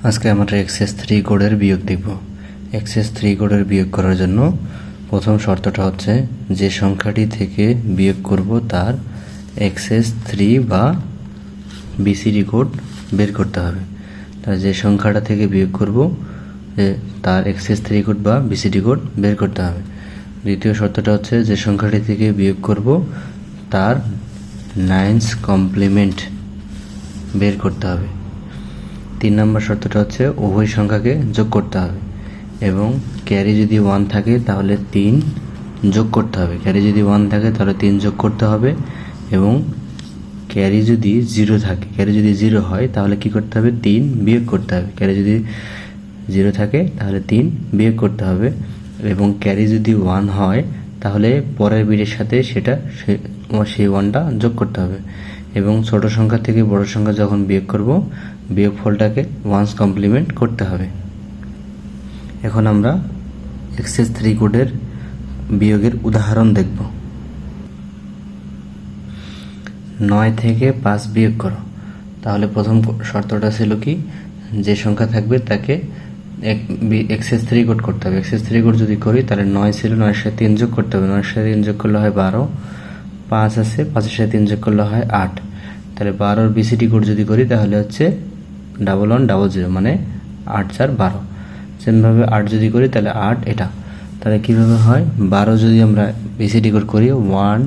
আজকে আমরা এক্সএস 3 কোডের বিয়োগ দেখব। এক্সএস 3 কোডের বিয়োগ করার জন্য প্রথম শর্তটা হচ্ছে যে সংখ্যাটি থেকে বিয়োগ করব তার এক্সএস 3 বা বিসিডি কোড বের করতে হবে। তাহলে যে সংখ্যাটা থেকে বিয়োগ করব তার এক্সএস 3 কোড বা বিসিডি কোড বের করতে হবে। দ্বিতীয় শর্তটা হচ্ছে যে সংখ্যাটি থেকে বিয়োগ করব তার 9's কমপ্লিমেন্ট বের করতে হবে। 3 নম্বর শর্তটা হচ্ছে উভয় সংখ্যাকে যোগ করতে হবে এবং ক্যারি যদি 1 থাকে তাহলে 3 যোগ করতে হবে। ক্যারি যদি 1 থাকে তাহলে 3 যোগ করতে হবে এবং ক্যারি যদি 0 থাকে, ক্যারি যদি 0 হয় তাহলে কি করতে হবে? 3 বিয়োগ করতে হবে। ক্যারি যদি 0 থাকে তাহলে 3 বিয়োগ করতে হবে এবং ক্যারি যদি 1 হয় তাহলে পরের বিটের সাথে সেই 1টা যোগ করতে হবে এবং ছোট সংখ্যা থেকে বড় সংখ্যা যখন বিয়োগ করব বিয়োগফলটাকে 1's কমপ্লিমেন্ট করতে হবে। এখন আমরা এক্সএস 3 কোডের বিয়োগের উদাহরণ দেখব। 9 থেকে 5 বিয়োগ করো। তাহলে প্রথম শর্তটা ছিল কি, যে সংখ্যা থাকবে তাকে এক্সএস 3 কোড করতে হবে। এক্সএস 3 কোড যদি করি তাহলে 9 ছিল, 9 সাথে 3 যোগ করতে হবে। 9 সাথে 3 যোগ করলে হয় 12, 5 আছে, 5 সাথে 3 যোগ করলে হয় 8। তাহলে 12 বিসিডি কোড যদি করি তাহলে হচ্ছে 1100 মানে 8 4 12। সেমভাবে 8 যদি করি তাহলে 8 এটা। তাহলে কীভাবে হয়? 12 যদি আমরা বিসিডি কোড করি 1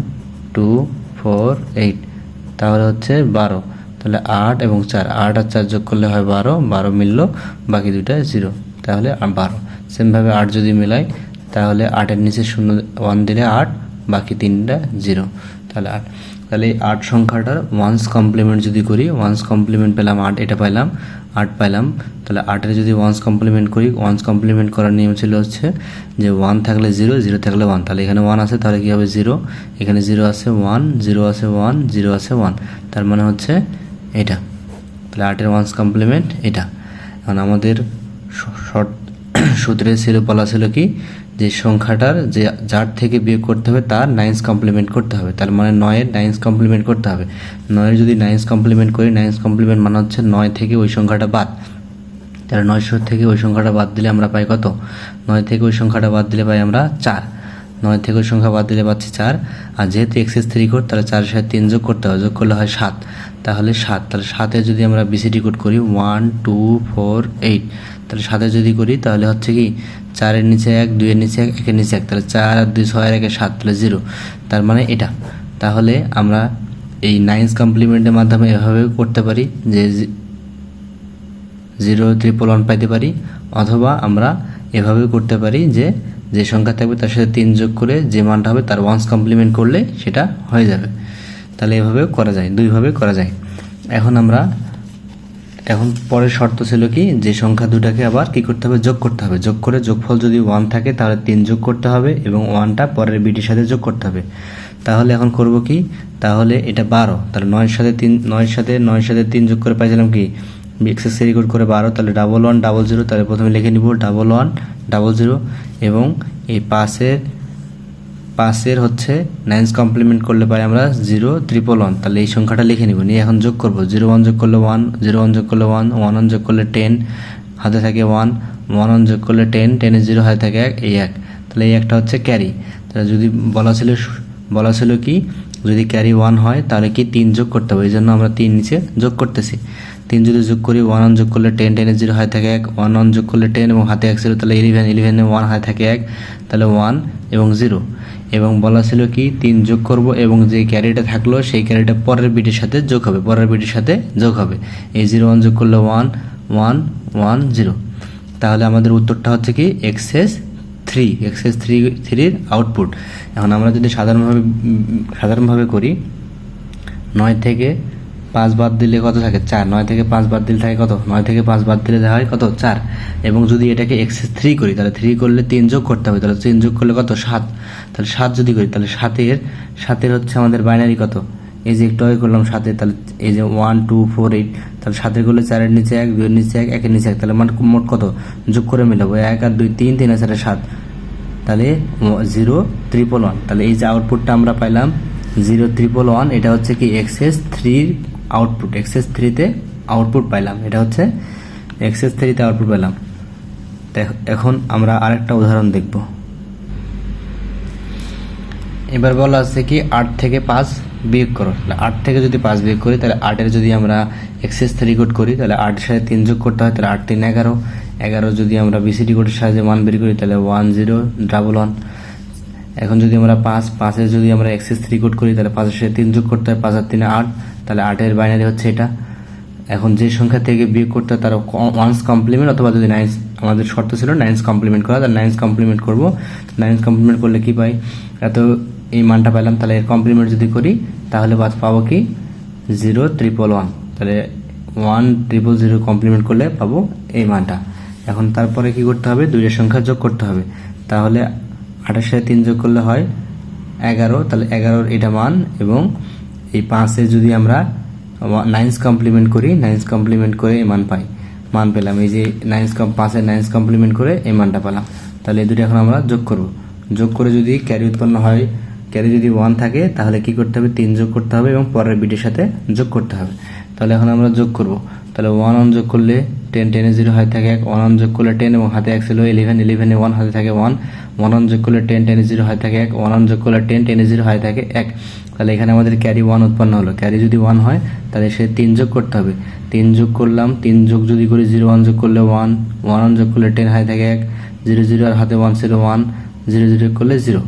2 4 8 তাহলে হচ্ছে 12। তাহলে 8 এবং 4, 8 আর 4 যোগ করলে হয় 12, 12 মিলল, বাকি দুইটা 0, তাহলে 12। সেমভাবে 8 যদি মেলাই তাহলে 8-এর নিচে 1 দিলে 8, বাকি 3টা 0, তাহলে 8। তাহলে এই 8 সংখ্যাটার 1's কমপ্লিমেন্ট যদি করি, 1's কমপ্লিমেন্ট পেলাম 8, এটা পাইলাম 8 পাইলাম। তাহলে 8-এর যদি 1's কমপ্লিমেন্ট করি, 1's কমপ্লিমেন্ট করার নিয়ম ছিল হচ্ছে যে 1 থাকলে 0, 0 থাকলে 1। তাহলে এখানে 1 আছে, তাহলে কী হবে? 0, এখানে 0 আছে 1, 0 আছে 1, 0 আছে 1, তার মানে হচ্ছে এটা। তাহলে 8-এর 1's কমপ্লিমেন্ট এটা। এখন আমাদের সূত্রে বলা ছিল কি, যে সংখ্যাটার যার থেকে বিয়োগ করতে হবে তার 9's কমপ্লিমেন্ট করতে হবে। তার মানে 9-এর 9's কমপ্লিমেন্ট করতে হবে। 9-এর যদি 9's কমপ্লিমেন্ট করি, 9's কমপ্লিমেন্ট মানে হচ্ছে 9 থেকে ওই সংখ্যাটা বাদ। তাহলে 900 থেকে ওই সংখ্যাটা বাদ দিলে আমরা পাই কত? 9 থেকে ওই সংখ্যাটা বাদ দিলে পাই আমরা 4। 9 থেকে ওই সংখ্যা বাদ দিলে পাচ্ছি 4। আর যেহেতু এক্সএস 3 কোড, তাহলে 4-এর সাথে 3 যোগ করতে হবে, যোগ করলে হয় 7। তাহলে 7, তাহলে 7-এর যদি আমরা বিসিডি কোড করি 1 2 4 8, তাহলে 7-এর যদি করি তাহলে হচ্ছে কি 4-এর নিচে 1, 2-এর নিচে 1, 1-এর নিচে 1, তাহলে 4 আর 2 6 আর 1 7, তাহলে 0, তার মানে এটা। তাহলে আমরা এই 9's কমপ্লিমেন্টের মাধ্যমে এভাবে করতে পারি যে 0 111 পাইতে পারি, অথবা আমরা এভাবে করতে পারি যে সংখ্যা থাকবে তার সাথে 3 যোগ করে যে মানটা হবে তার 1's কমপ্লিমেন্ট করলে সেটা হয়ে যাবে। তাহলে এভাবেও করা যায়, দুইভাবে করা যায়। এখন পরের শর্ত ছিল কি, যে সংখ্যা দুটাকে আবার কি করতে হবে? যোগ করতে হবে। যোগ করে যোগফল যদি 1 থাকে তাহলে 3 যোগ করতে হবে এবং 1টা পরের বিটির সাথে যোগ করতে হবে। তাহলে এখন করব কি, তাহলে এটা 12, তাহলে 9-এর সাথে 3 যোগ করে পাইছিলাম কি এক্সএস 3 কোড করে 12, তাহলে 1100। তাহলে প্রথমে লিখে নিব 1100 এবং এই 5-এর হচ্ছে 9's কমপ্লিমেন্ট করলে পাই আমরা 0 111। তাহলে এই সংখ্যাটা লিখে নিব, নিয়ে এখন যোগ করব। 01 যোগ করলে 1, 01 যোগ করলে 1, 1 যোগ করলে 10, হাতে থাকে 1, 1 যোগ করলে 10, 10-এর 0 হাতে থাকে 1, এই 1। তাহলে এই একটা হচ্ছে ক্যারি। তাহলে যদি বলা ছিল কি, যদি ক্যারি 1 হয় তাহলে কি 3 যোগ করতে হবে, এই জন্য আমরা 3 নিচে যোগ করতেছি। 3 যদি যোগ করি, 1 যোগ করলে 10, 10-এর 0 হাতে থাকে 1, 1 যোগ করলে 10 এবং হাতে 1 ছিল, তাহলে 11, 11-এ 1 হাতে থাকে 1, তাহলে 1 এবং 0। এবং বলা ছিল কি 3 যোগ করব এবং যে ক্যারিটা থাকলো সেই ক্যারিটা পরের বিটের সাথে যোগ হবে, এই 01 যোগ করলে 1 1 1 0। তাহলে আমাদের উত্তরটা হচ্ছে কি এক্সএস 3-এর আউটপুট। এখন আমরা যদি সাধারণভাবে করি, 9 থেকে 5 বাদ দিলে কত থাকে? 4। 9 থেকে 5 বাদ দিলে থাকে কত? 9 থেকে 5 বাদ দিলে হয় কত? 4। এবং যদি এটাকে এক্সএস 3 করি তাহলে 3 করলে 3 যোগ করতে হবে, তাহলে 3 যোগ করলে কত? 7। তাহলে 7 যদি করি তাহলে 7-এর হচ্ছে আমাদের বাইনারি কত? এই যে একটু আগে করলাম 7-এর, তাহলে এই যে 1 2 4 8, তাহলে 7-এর করলে 4-এর নিচে 1, 2-এর নিচে 1, 1-এর নিচে 1, তাহলে মোট কত? যোগ করে মিলাবো 1 আর 2 3, 3 আর 4 7, তাহলে 0 111। তাহলে এই যে আউটপুটটা আমরা পাইলাম 0 111, এটা হচ্ছে কি এক্সএস 3-র আউটপুট। এক্সএস 3-তে আউটপুট পাইলাম, এটা হচ্ছে এক্সেস 3-তে আউটপুট পেলাম। এখন আমরা আরেকটা উদাহরণ দেখব। এবার বলা আছে কি 8 থেকে 5 বিয়োগ করো। 8 থেকে যদি 5 বিয়োগ করি তাহলে 8-এর যদি আমরা এক্সেস 3 কোড করি তাহলে 8-এর সাথে 3 যোগ করতে হয়, তাহলে 8 3 11। 11 যদি আমরা বিসিডি কোডের সাহায্যে 1 বের করি তাহলে 1 0 11। এখন যদি আমরা 5-এর যদি আমরা এক্সেস 3 কোড করি তাহলে 5-এর সাথে 3 যোগ করতে হয়, 5 আর 3 8, তাহলে 8-এর বাইনারি হচ্ছে এটা। এখন যে সংখ্যা থেকে বিয়োগ করতে হয় তার ওয়ান্স কমপ্লিমেন্ট অথবা যদি নাইনস, আমাদের শর্ত ছিল নাইনস কমপ্লিমেন্ট করা, তাহলে নাইনস কমপ্লিমেন্ট করবো। নাইনস কমপ্লিমেন্ট করলে কি পাই, এত এই মানটা পেলাম। তাহলে এর কমপ্লিমেন্ট যদি করি তাহলে পাবো কি 0 1 1 1, তাহলে 1 0 0 কমপ্লিমেন্ট করলে পাবো এই মানটা। এখন তারপরে কি করতে হবে, দুইটা সংখ্যা যোগ করতে হবে। তাহলে 8-এর সাথে 3 যোগ করলে হয় 11, তাহলে 11-র এটা মান, এবং এই 5-এ যদি আমরা নাইনস কমপ্লিমেন্ট করি, নাইনস কমপ্লিমেন্ট করে এই মান পেলাম। এই যে 5-এর নাইনস কমপ্লিমেন্ট করে এই মানটা পেলাম। তাহলে এই দুটো এখন আমরা যোগ করব। যোগ করে যদি ক্যারি উৎপন্ন হয়, ক্যারি যদি 1 থাকে তাহলে কি করতে হবে, 3 যোগ করতে হবে এবং পরের বিটের সাথে যোগ করতে হবে। তাহলে এখন আমরা যোগ করব। তাহলে 1 1 যোগ করলে 10, 10-এ 0 হয় থাকে 1, 1 1 যোগ করলে 10 এবং হাতে 1 ছিল 11, 11-এ 1 হাতে থাকে 1, 1 1 যোগ করলে 10, 10-এ 0 হয় থাকে 1, 1 1 যোগ করলে 10, 10-এ 0 হয় থাকে 1। তাহলে এখানে আমাদের ক্যারি 1 উৎপন্ন হলো। ক্যারি যদি 1 হয় তাহলে সে 3 যোগ করতে হবে। 3 যোগ করলাম, 3 যোগ যদি করি 0 1 যোগ করলে 1, 1 1 যোগ করলে 10 হয় থাকে 1, 0 0 আর হাতে 1 ছিল 1, 0 0 করলে 0।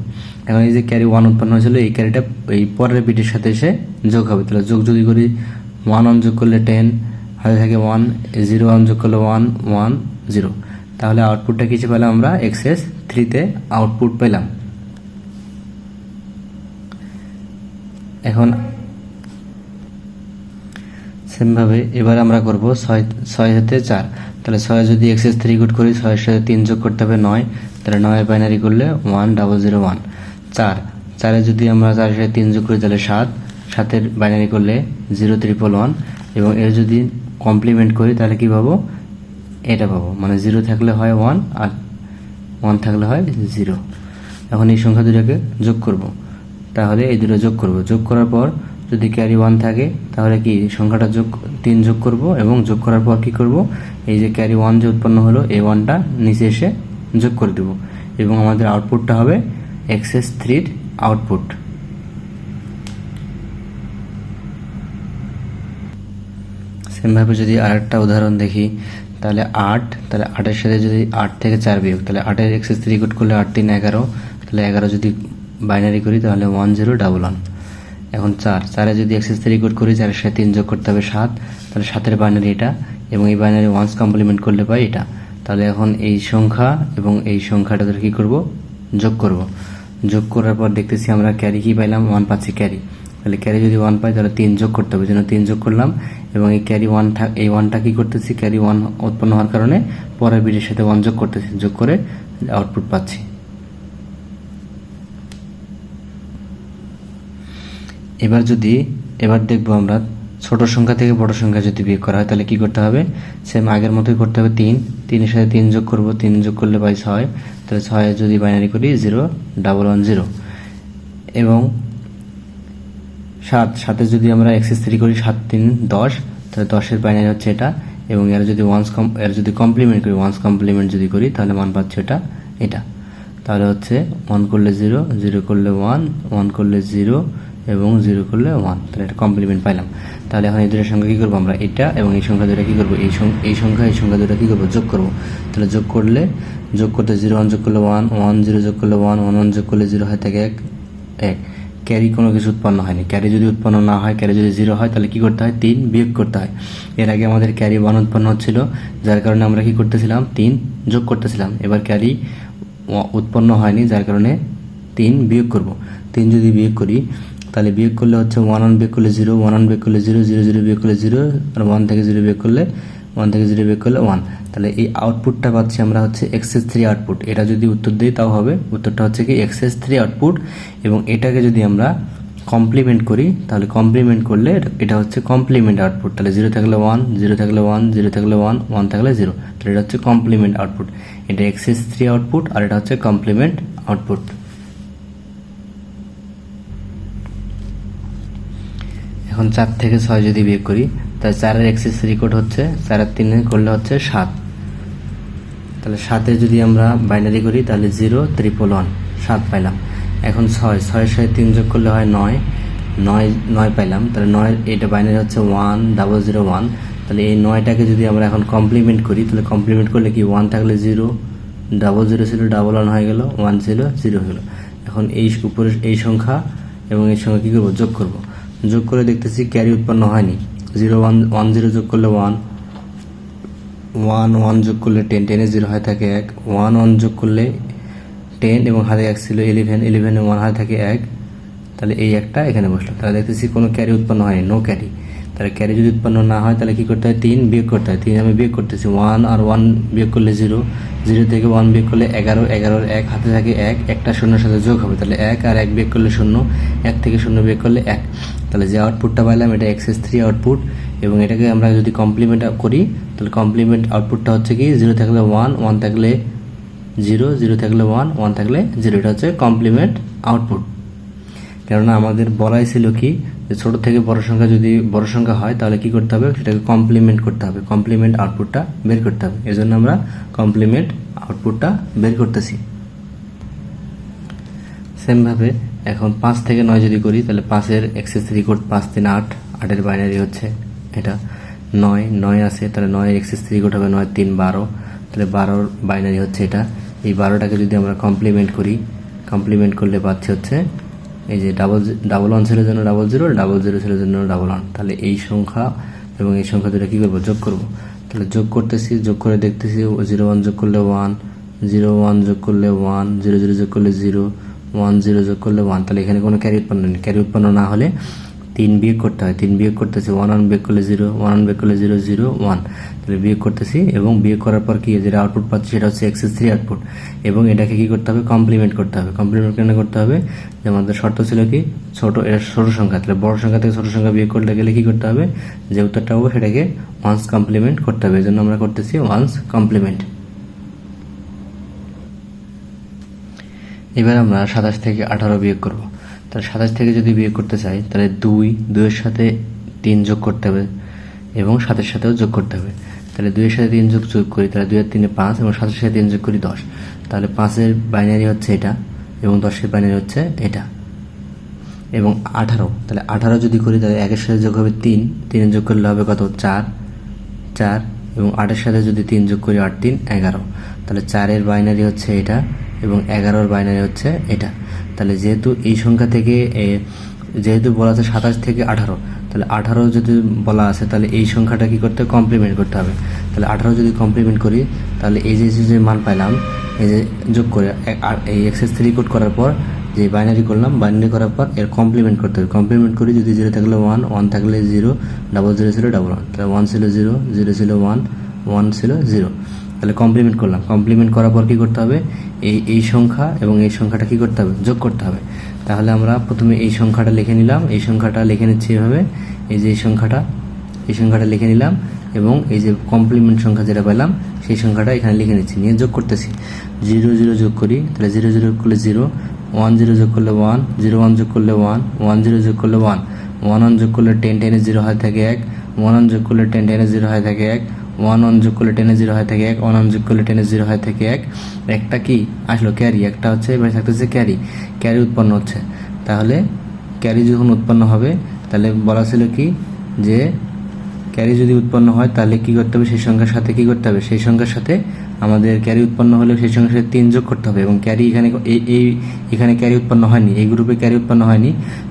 এখন এই যে ক্যারি 1 উৎপন্ন হয়েছিল এই ক্যারিটা এই পরের বিটের সাথে এসে যোগ হবে। তাহলে যোগ যদি করি 1 1 যোগ করলে 10 হাতে থাকে 1, 0 1 যোগ করলে 1 1 0। তাহলে আউটপুটটা কিছু পেলাম আমরা এক্সেস 3-তে আউটপুট পেলাম। এখন সেমভাবে এবার আমরা করব 6 হাতে 4। তাহলে 6 যদি এক্সেস 3 কোড করি 6-এর সাথে 3 যোগ করতে হবে 9, তাহলে 9-এর বাইনারি করলে 1 0 0 1। 4-এ যদি আমরা 4-এর সাথে 3 যোগ করি তাহলে 7, 7-এর বাইনারি করলে 0 1 1 এবং এর যদি কমপ্লিমেন্ট করি তাহলে কি পাবো, এটা পাবো। মানে 0 থাকলে হয় 1 আর 1 থাকলে হয় 0। এখন এই সংখ্যা দুটোকে যোগ করব। তাহলে এই দুটো যোগ করব। যোগ করার পর যদি ক্যারি 1 থাকে তাহলে কি সংখ্যাটা 3 যোগ করব এবং যোগ করার পর কি করব, এই যে ক্যারি 1 যে উৎপন্ন হলো এই 1টা নিচে এসে যোগ করে দেব এবং আমাদের আউটপুটটা হবে এক্সেস 3-র আউটপুট। সেমভাবে যদি আরেকটা উদাহরণ দেখি তাহলে 8, তাহলে 8-এর সাথে যদি 8 থেকে 4 বিয়োগ, তাহলে 8-এর এক্সেস 3 কোড করলে 8 3 11, তাহলে 11 যদি বাইনারি করি তাহলে 1 0 1 1। এখন 4-এ যদি এক্সেস 3 কোড করি 4-এর সাথে 3 যোগ করতে হবে 7, তাহলে 7-এর বাইনারি এটা এবং এই বাইনারি ওয়ান্স কমপ্লিমেন্ট করলে পাই এটা। তাহলে এখন এই সংখ্যা এবং এই সংখ্যাটা ধরে কী করব, যোগ করব। যোগ করার পর দেখতেছি আমরা ক্যারি কি পাইলাম, 1 পাচ্ছি ক্যারি। তাহলে ক্যারি যদি 1 পাই তাহলে 3 যোগ করতে হবে, জন্য 3 যোগ করলাম এবং এই ক্যারি 1 এই 1টা কী করতেছি, ক্যারি 1 উৎপন্ন হওয়ার কারণে পরের বিটের সাথে 1 যোগ করতেছি, যোগ করে আউটপুট পাচ্ছি। এবার দেখবো আমরা ছোট সংখ্যা থেকে বড় সংখ্যা যদি বিয়োগ করা হয় তাহলে কি করতে হবে, সেম আগের মতোই করতে হবে। 3-এর সাথে 3 যোগ করব, 3 যোগ করলে পাই 6, তাহলে 6 যদি বাইনারি করি 0 1 1 0 এবং 7-এ যদি আমরা এক্সেস 3 করি 7 3 10, তাহলে 10-এর বাইনারি হচ্ছে এটা এবং এর যদি কমপ্লিমেন্ট করি, ওয়ান্স কমপ্লিমেন্ট যদি করি তাহলে মান পাচ্ছে এটা। তাহলে হচ্ছে 1 করলে 0, 0 করলে 1, 1 করলে 0 এবং 0 করলে 1, তাহলে এটা কমপ্লিমেন্ট পাইলাম। তাহলে এখন এই দুটোর সংখ্যা কী করবো আমরা, এটা এবং এই সংখ্যা দুটো কী করবো, এই সংখ্যা দুটো কী করবো, যোগ করবো। তাহলে যোগ করতে 0 1 যোগ করলে 1, 1 0 যোগ করলে 1, 1 1 যোগ করলে 0 হয় থাকে 1। ক্যারি কোনো কিছু উৎপন্ন হয়নি। ক্যারি যদি উৎপন্ন না হয়, ক্যারি যদি 0 হয় তাহলে কী করতে হয়, 3 বিয়োগ করতে হয়। এর আগে আমাদের ক্যারি 1 উৎপন্ন হচ্ছিল, যার কারণে আমরা কী করতেছিলাম, 3 যোগ করতেছিলাম। এবার ক্যারি উৎপন্ন হয়নি, যার কারণে 3 বিয়োগ করব। 3 যদি বিয়োগ করি তাহলে বিয়োগ করলে হচ্ছে 1 1 বিয়োগ করলে 0, 1 1 বিয়োগ করলে 0, 0 0 বিয়োগ করলে 0 আর 1 থেকে 0 বিয়োগ করলে 1। তাহলে এই আউটপুটটা পাচ্ছি আমরা হচ্ছে এক্সেস 3 আউটপুট। এটা যদি উত্তর দিই তাও হবে, উত্তরটা হচ্ছে কি এক্সেস 3 আউটপুট। এবং এটাকে যদি আমরা কমপ্লিমেন্ট করি তাহলে কমপ্লিমেন্ট করলে এটা হচ্ছে কমপ্লিমেন্ট আউটপুট। তাহলে 0 থাকলে 1, 0 থাকলে 1, 0 থাকলে 1, 1 থাকলে 0, তাহলে এটা হচ্ছে কমপ্লিমেন্ট আউটপুট। এটা এক্সেস 3 আউটপুট আর এটা হচ্ছে কমপ্লিমেন্ট আউটপুট। এখন 4 থেকে 6 যদি বিয়োগ করি তাই 4-এর এক্সেস রেকর্ড হচ্ছে 4 আর 3 করলে হচ্ছে 7। তাহলে 7-এ যদি আমরা বাইনারি করি তাহলে 0,111 7 পাইলাম। এখন 6-এর সাথে 3 যোগ করলে হয় 9 পাইলাম। তাহলে 9 এটা বাইনারি হচ্ছে 1001। তাহলে এই 9টাকে যদি আমরা এখন কমপ্লিমেন্ট করি তাহলে কমপ্লিমেন্ট করলে কি 1 থাকলে 0, 00 ছিল 11 হয়ে গেল, 1 ছিল 0 হয়ে গেল। এখন এই উপরে এই সংখ্যা এবং এই সংখ্যা কী করবো, যোগ করব। যোগ করে দেখতেছি ক্যারি উৎপন্ন হয়নি। 0 যোগ করলে 1, 1 যোগ করলে 10, 10-এ 0 হয়ে থাকে 1, 1 যোগ করলে 10 এবং হাতে 1 ছিল 11-এ 1 হয়ে থাকে 1। তাহলে এই একটা এখানে বসলো। তাহলে দেখতেছি কোনো ক্যারি উৎপন্ন হয়নি, নো ক্যারি। তাহলে ক্যারি যদি উৎপন্ন না হয় তাহলে কী করতে হয়, 3 বিয়োগ করতে হয়। 3 আমি বিয়োগ করতেছি, 1 আর 1 বিয়োগ করলে 0, 0 থেকে 1 বিয়োগ করলে 11, 11-এর 1 হাতে থাকে 1, একটা শূন্যের সাথে যোগ হবে। তাহলে 1 আর 1 বিয়োগ করলে 0, 1 থেকে 0 বিয়োগ করলে 1। তাহলে যে আউটপুটটা পাইলাম এটা XS3 আউটপুট। এবং এটাকে আমরা যদি কমপ্লিমেন্ট করি তাহলে কমপ্লিমেন্ট আউটপুটটা হচ্ছে কি 0 থাকলে 1, 1 থাকলে 0, 0 থাকলে 1, 1 থাকলে 0। এটা হচ্ছে কমপ্লিমেন্ট আউটপুট। কেননা আমাদের বলাই ছিল কি যে ছোট থেকে বড় সংখ্যা যদি বড় সংখ্যা হয় তাহলে কি করতে হবে, সেটাকে কমপ্লিমেন্ট করতে হবে, কমপ্লিমেন্ট আউটপুটটা বের করতে হবে। এই জন্য আমরা কমপ্লিমেন্ট আউটপুটটা বের করতেছি। সেমভাবে এখন 5 থেকে 9 যদি করি তাহলে 5-এর এক্সেস রেকর্ড 5 3 8, 8-এর বাইনারি হচ্ছে এটা 9 আছে। তাহলে 9-এর এক্সেস রেকর্ড হবে 9 3 12। তাহলে 12-র বাইনারি হচ্ছে এটা। এই 12টাকে যদি আমরা কমপ্লিমেন্ট করি, কমপ্লিমেন্ট করলে পাচ্ছি হচ্ছে এই যে 11 ছেলের জন্য 00, 00 ছেলের জন্য 11। তাহলে এই সংখ্যা এবং এই সংখ্যা দুটো কী করবো, যোগ করব। তাহলে যোগ করতেছি, যোগ করে দেখতেছি 01 যোগ করলে 1, 01 যোগ করলে 1, 00 যোগ করলে 0, 10 যোগ করলে 1। তাহলে এখানে কোনো ক্যারি উৎপন্ন নেই। ক্যারি উৎপন্ন না হলে 3 বিয়োগ করতে হয়। 3 বিয়োগ করতেছি, 1 বিয়োগ করলে 0, 1 বিয়োগ করলে 0, 0 1। তাহলে বিয়োগ করতেছি এবং বিয়োগ করার পর কি যেটা আউটপুট পাচ্ছি সেটা হচ্ছে XS3 আউটপুট। এবং এটাকে কি করতে হবে, কমপ্লিমেন্ট করতে হবে। কমপ্লিমেন্ট কেন করতে হবে, যে আমাদের শর্ত ছিল কি এটা ছোট সংখ্যা, তাহলে বড় সংখ্যা থেকে ছোট সংখ্যা বিয়োগ করতে গেলে কি করতে হবে, যে উত্তরটা হবে সেটাকে ওয়ান্স কমপ্লিমেন্ট করতে হবে। এই জন্য আমরা করতেছি ওয়ান্স কমপ্লিমেন্ট। এবার আমরা 27 থেকে 18 বিয়োগ করব। তাহলে 27 থেকে যদি বিয়োগ করতে চাই তাহলে 2-এর সাথে 3 যোগ করতে হবে এবং 7-এর সাথেও যোগ করতে হবে। তাহলে 2-এর সাথে 3 যোগ করি তাহলে 2 আর 3 5 এবং 7-এর সাথে 3 যোগ করি 10। তাহলে 5-এর বাইনারি হচ্ছে এটা এবং 10-এর বাইনারি হচ্ছে এটা। এবং 18, তাহলে 18 যদি করি তাহলে 1-এর সাথে যোগ হবে 3, 3 যোগ করলে হবে কত 4 এবং 8-এর সাথে যদি 3 যোগ করি 8 3 11। তাহলে 4-এর বাইনারি হচ্ছে এটা এবং 11-এর বাইনারি হচ্ছে এটা। তাহলে যেহেতু এই সংখ্যা থেকে যেহেতু বলা আছে 27 থেকে 18, তাহলে 18 যদি বলা আছে তাহলে এই সংখ্যাটা কি করতে হবে, কমপ্লিমেন্ট করতে হবে। তাহলে 18 যদি কমপ্লিমেন্ট করি তাহলে এই যে মান পাইলাম এই যে যোগ করে এই XS3 রেকর্ড করার পর যে বাইনারি করলাম, বাইনারি করার পর এর কমপ্লিমেন্ট করতে হবে। কমপ্লিমেন্ট করি যদি 0 থাকলে 1, 1 থাকলে 0, 00 ছিল 11, তাহলে 1 ছিল 0, 0 ছিল 1, 1 ছিল 0। তাহলে কমপ্লিমেন্ট করলাম। কমপ্লিমেন্ট করার পর কী করতে হবে, এই সংখ্যা এবং এই সংখ্যাটা কী করতে হবে, যোগ করতে হবে। তাহলে আমরা প্রথমে এই সংখ্যাটা লিখে নিলাম, এই সংখ্যাটা লিখে নিচ্ছি এভাবে, এই যে এই সংখ্যাটা লিখে নিলাম এবং এই যে কমপ্লিমেন্ট সংখ্যা যেটা পেলাম সেই সংখ্যাটা এখানে লিখে নিচ্ছি, নিয়ে যোগ করতেছি। 0 0 যোগ করি তাহলে 0 0 করলে 0, 1 0 যোগ করলে 1, 0 1 যোগ করলে 1, 1 0 যোগ করলে 1, 1 1 যোগ করলে 10 10 0 হয়ে থাকে 1, 1 1 যোগ করলে 10 10 0 হয়ে থাকে 1, 1 1 যোগ করলে 10 0 হয়ে থাকে 1, 1 1 যোগ করলে 10 0 হয়ে থাকে 1। একটা কি আসলো, ক্যারি। একটা হচ্ছে এবার থাকতেছে ক্যারি উৎপন্ন হচ্ছে। তাহলে ক্যারি যখন উৎপন্ন হবে তাহলে বলা ছিল কি যে ক্যারি যদি উৎপন্ন হয় তাহলে কি করতে হবে, সেই সংখ্যার সাথে কি করতে হবে, সেই সংখ্যার সাথে আমাদের ক্যারি উৎপন্ন হলে সেই সংখ্যার সাথে 3 যোগ করতে হবে। এবং ক্যারি এখানে ক্যারি উৎপন্ন হয়নি, এই গ্রুপে ক্যারি উৎপন্ন হয়নি,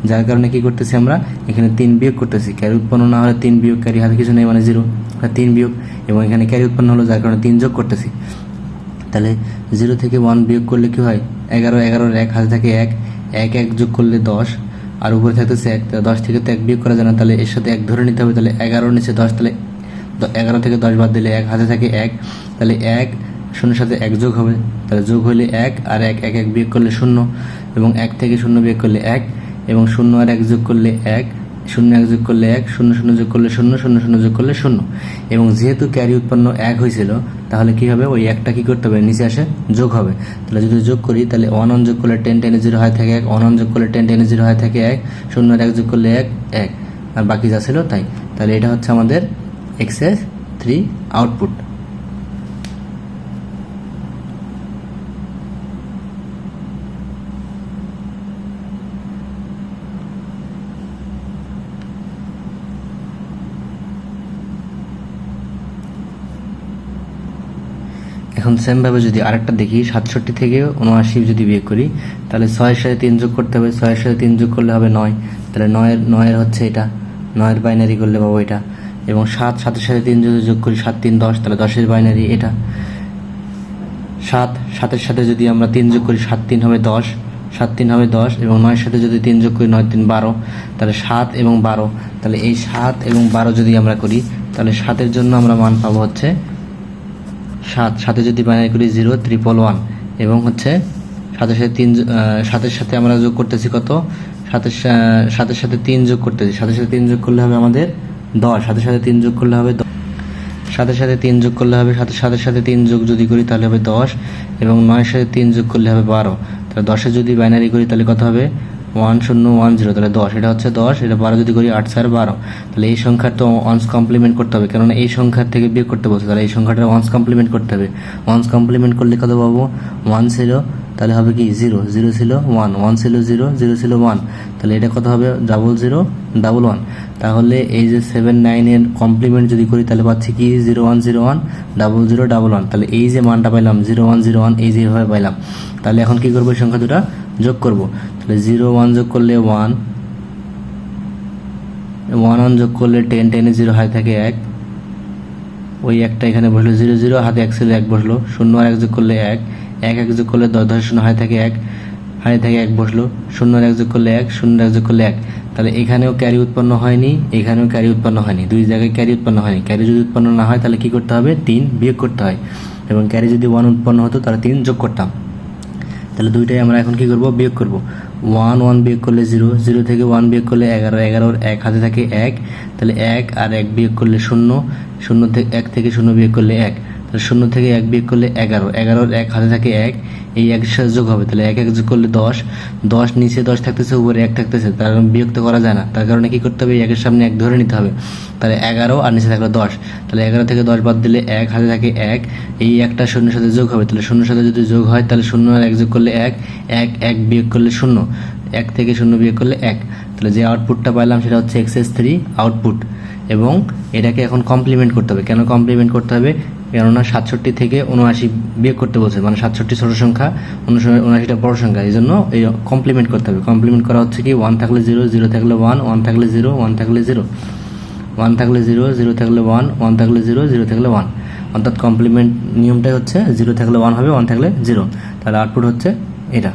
যার কারণে কি করতেছি আমরা এখানে 3 বিয়োগ করতেছি। ক্যারি উৎপন্ন না হলে 3 বিয়োগ, ক্যারি হাতে কিছু নেই মানে 0, 3 বিয়োগ। এবং এখানে ক্যারি উৎপন্ন হলো যার কারণে 3 যোগ করতেছি। তাহলে 0 থেকে 1 বিয়োগ করলে কি হয়, 11, 11-এর 1 হাতে থাকে 1, 1 1 যোগ করলে 10 আর উপরে থাকতেছে 1, 10 থেকে তো 1 বিয়োগ করা যায় না, তাহলে এর সাথে 1 ধরে নিতে হবে। তাহলে 11 নিচে 10, তাহলে 11 থেকে 10 বাদ দিলে 1 হাতে থাকে 1, তাহলে 1 0-এর সাথে 1 যোগ হবে, তাহলে যোগ হলে 1 আর 1 1 1 বিয়োগ করলে 0 এবং 1 থেকে 0 বিয়োগ করলে 1 এবং 0 আর 1 যোগ করলে 1, 0 1 যোগ করলে 1, 0 0 যোগ করলে 0, 0 0 যোগ করলে 0। এবং যেহেতু ক্যারি উৎপন্ন 1 হয়েছিল তাহলে কি হবে, ওই 1টা কি করতে হবে, নিচে আসে যোগ হবে। তাহলে যদি যোগ করি তাহলে 1 1 যোগ করলে 10 10 0 হয়ে থাকে 1, 1 1 যোগ করলে 10 10 0 হয়ে থাকে 1, 0 আর 1 যোগ করলে 1 1, আর বাকি যা ছিল তাই। তাহলে এটা হচ্ছে আমাদের এক্সেস 3 আউটপুট। এখন সেমভাবে যদি আরেকটা দেখি, 67 থেকে 79 যদি বিয়োগ করি তাহলে 6-এর সাথে 3 যোগ করতে হবে, 6-এর সাথে 3 যোগ করলে হবে 9, তাহলে 9-এর হচ্ছে এটা, 9-এর বাইনারি করলে পাবো এটা। এবং 7-এর সাথে 3 যদি যোগ করি 7 3 10, তাহলে 10-এর বাইনারি এটা। 7-এর সাথে যদি আমরা 3 যোগ করি 7 3 হবে 10, 7 3 হবে 10, এবং 9-এর সাথে যদি 3 যোগ করি 9 3 12, তাহলে 7 এবং 12। তাহলে এই 7 এবং 12 যদি আমরা করি তাহলে 7-এর জন্য আমরা মান পাবো হচ্ছে 7 যদি বাইনারি করি 0 111, এবং হচ্ছে 7-এর সাথে 3, 7-এর সাথে আমরা যোগ করতেছি কত, 7-এর সাথে 3 যোগ করতেছি, 7-এর সাথে 3 যোগ করলে হবে আমাদের 10, 7-এর সাথে 3 যোগ করলে হবে 7-এর সাথে 3 যোগ করলে হবে 7-এর সাথে 3 যোগ যদি করি তাহলে হবে 10, এবং 9-এর সাথে 3 যোগ করলে হবে 12। তাহলে 10-এর যদি বাইনারি করি তাহলে কত হবে 1010, তাহলে 10, এটা হচ্ছে 10, এটা 12 যদি করি 8 4 12। তাহলে এই সংখ্যার তো ওয়ান্স কমপ্লিমেন্ট করতে হবে, কেননা এই সংখ্যার থেকে বিয়োগ করতে বলছে, তাহলে এই সংখ্যাটা ওয়ান্স কমপ্লিমেন্ট করতে হবে। ওয়ান্স কমপ্লিমেন্ট করলে কত পাবো, 1 ছিল তাহলে হবে কি 0, 0 ছিল 1, 1 ছিল 0, 0 ছিল 1, তাহলে এটা কত হবে 00 11। তাহলে এই যে 7 9 এর কমপ্লিমেন্ট যদি করি তাহলে পাচ্ছি কি 01 01 00 11। তাহলে এই যে মানটা পাইলাম 01 01, এই যেভাবে পাইলাম। তাহলে এখন কি করবো, সংখ্যা দুটা যোগ করব। তাহলে 0 1 যোগ করলে 1, 1 যোগ করলে 10, 10 এ 0 হাতে থাকে 1, ওই একটা এখানে বসলো 0 0, হাতে 1 ছিল 1 বসলো, 0 আর 1 যোগ করলে 1, 1 যোগ করলে 10 10 0 হাতে থাকে 1, হাতে থাকে 1 বসলো, 0 আর 1 যোগ করলে 1, 0 আর 1 যোগ করলে 1। তাহলে এখানেও ক্যারি উৎপন্ন হয়নি, এখানেও ক্যারি উৎপন্ন হয়নি, দুই জায়গায় ক্যারি উৎপন্ন হয়নি। ক্যারি যদি উৎপন্ন না হয় তাহলে কি করতে হবে, 3 বিয়োগ করতে হয়, এবং ক্যারি যদি 1 উৎপন্ন হতো তাহলে 3 যোগ করতাম। তাহলে দুইটাই আমরা এখন কি করব, বিয়োগ করব। 1 1 বিয়োগ করলে 0, 0 থেকে 1 বিয়োগ করলে 11, 11 1 হাতে থাকে 1, তাহলে 1 আর 1 বিয়োগ করলে 0, 0 থেকে 1 থেকে 0 বিয়োগ করলে 1, তাহলে 0 থেকে 1 বিয়োগ করলে 11, 11 1 হাতে থাকে 1, এই 1 এর সাথে যোগ হবে, তাহলে 1 1 যোগ করলে 10, 10 নিচে 10 থাকতেছে, উপরে 1 থাকতেছে, তার কারণে বিয়োগ তো করা যায় না, তার কারণে কি করতে হবে, 1 এর সামনে 1 ধরে নিতে হবে। তাহলে 11 আর নিচে থাকলো 10, তাহলে 11 থেকে 10 বাদ দিলে 1 হাতে থাকে 1, এই একটা 0 সাথে যোগ হবে, তাহলে 0 সাথে যদি যোগ হয় তাহলে 0 আর 1 যোগ করলে 1, 1 1 বিয়োগ করলে 0, 1 থেকে 0 বিয়োগ করলে 1। তাহলে যে আউটপুটটা পাইলাম সেটা হচ্ছে এক্সএস 3 আউটপুট, এবং এটাকে এখন কমপ্লিমেন্ট করতে হবে। কেন কমপ্লিমেন্ট করতে হবে, কেননা 67 থেকে 79 বিয়োগ করতে বলছে, মানে 67 ছোট সংখ্যা, 79টা বড় সংখ্যা, এই জন্য এই কমপ্লিমেন্ট করতে হবে। কমপ্লিমেন্ট করা হচ্ছে কি 1 থাকলে 0, 0 থাকলে 1, 1 থাকলে 0, 1 থাকলে 0, 1 থাকলে 0, 0 থাকলে 1, 1 থাকলে 0, 0 থাকলে 1, অর্থাৎ কমপ্লিমেন্ট নিয়মটাই হচ্ছে 0 থাকলে 1 হবে, 1 থাকলে 0। তাহলে আউটপুট হচ্ছে এটা।